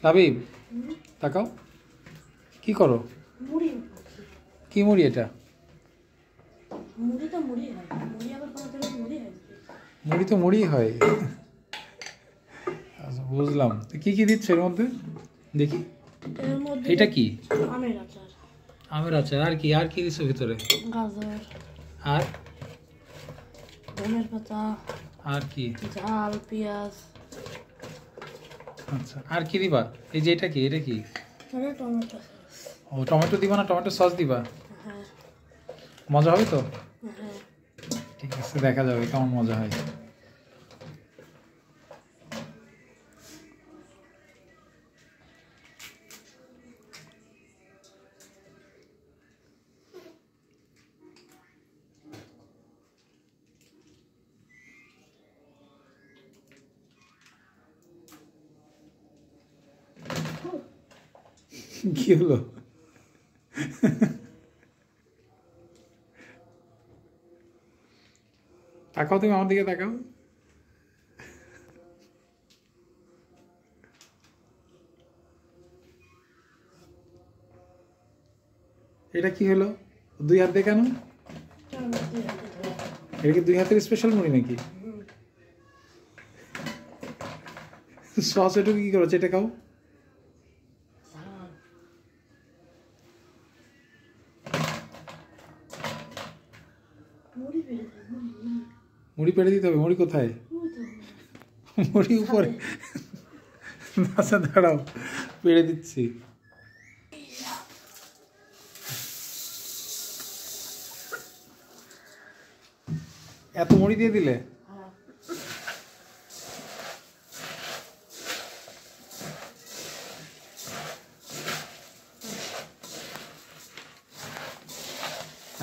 লাবিব তাকাও, কি করো? কি মুড়ি এটা? মুড়ি তো মুড়ি হয়। আচ্ছা বুঝলাম। কি কি দিচ্ছ এর মধ্যে দেখি? এটা কি? আমের আচার। আর কি আর কি দিচ্ছ ভিতরে? গাজর আর ধনের পাতা আর কি? ঝাল পেঁয়াজ। আচ্ছা আর কি দিবা? এই যে এটা কি? এটা কি? টমেটো। ও টমেটো দিবা না টমেটো সস দিবা? হ্যাঁ। মজা হবে তো? হ্যাঁ। ঠিক আছে, দেখা যাবে কেমন মজা হয়। কি হলো? তাকাও, তুমি আমার দিকে তাকাও। এটা কি হলো? দুই হাত দিয়ে কেন? এটা কি দুই হাতের স্পেশাল মুড়ি নাকি? সস এটুকু কি করো? এটা খাও। মুড়ি পেড়ে দিতে হবে। মুড়ি কোথায়? মুড়ি উপরে। আচ্ছা দাঁড়াও, পেড়ে দিচ্ছি। এত মুড়ি দিয়ে দিলে?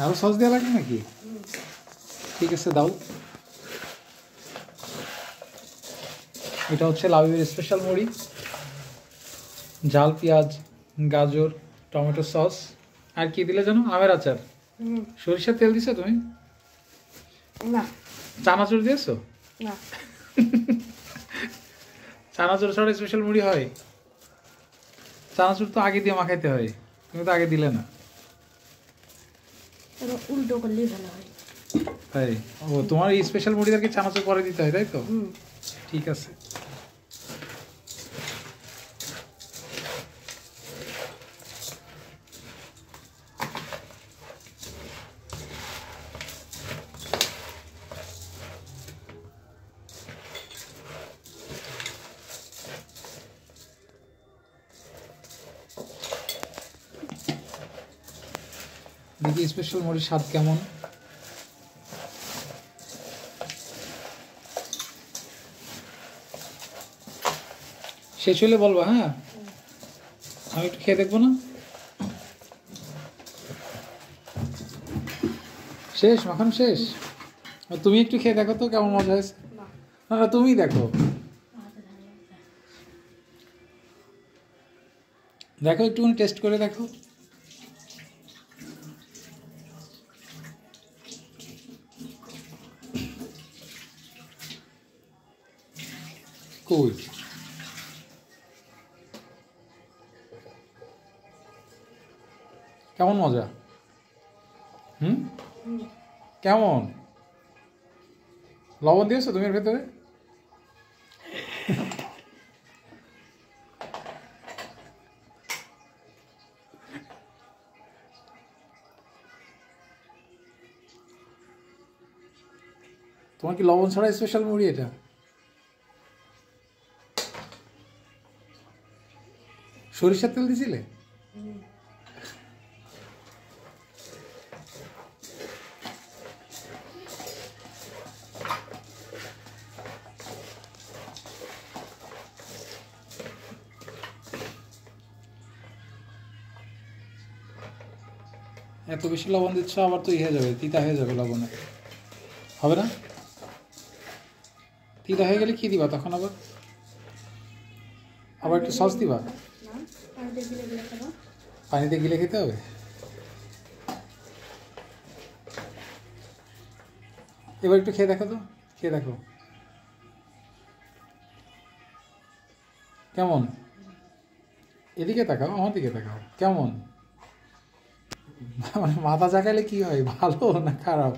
আরো সস দেওয়া লাগবে নাকি? ঠিক আছে দাও। এটা হচ্ছে লাবিবের স্পেশাল মুড়ি, ঝাল পেঁয়াজ, গাজর, টমেটো সস। আর কি দিলে জানো? আমের আচার। সরিষার তেল দিছো তুমি? না। চানাচুর দিয়েছো? না। চানাচুর ছাড়া স্পেশাল মুড়ি হয়? চানাচুর তো আগে দিয়ে মাখাইতে হয়, তুমি তো আগে দিলে না। উল্টো করলেই ভালো হয়। তাই? ও তোমার এই স্পেশাল মুড়িদেরকে চানাচুর পরে দিতে হয়, তাই তো? ঠিক আছে। দেখি স্পেশাল মুড়ির স্বাদ কেমন। শেষ হলে বলবা, হ্যাঁ? আমি একটু খেয়ে দেখবো না? শেষ? মাখানো শেষ? তুমি একটু খেয়ে দেখো তো কেমন মজা হয়েছে। না না, তুমি দেখো, দেখো একটুখানি টেস্ট করে দেখো। কই কেমন মজা? কেমন? লবণ দিয়েছো তুমি এর ভেতরে? তোমার কি লবণ ছাড়া স্পেশাল মুড়ি এটা? সরিষার তেল দিছিলে? এত বেশি লবণ দিচ্ছ, আবার তো হয়ে যাবে, তিতা হয়ে যাবে লবণে। হবে না? তিতা হয়ে গেলে কি দিবা তখন? আবার আবার একটু সস দিবা? পানিতে গিলে খেতে হবে? এবার একটু খেয়ে দেখো তো, খেয়ে দেখো কেমন। এদিকে তাকাও, আমার দিকে তাকাও। কেমন মানে মাথা জাগাইলে কি হয়, ভালো না খারাপ?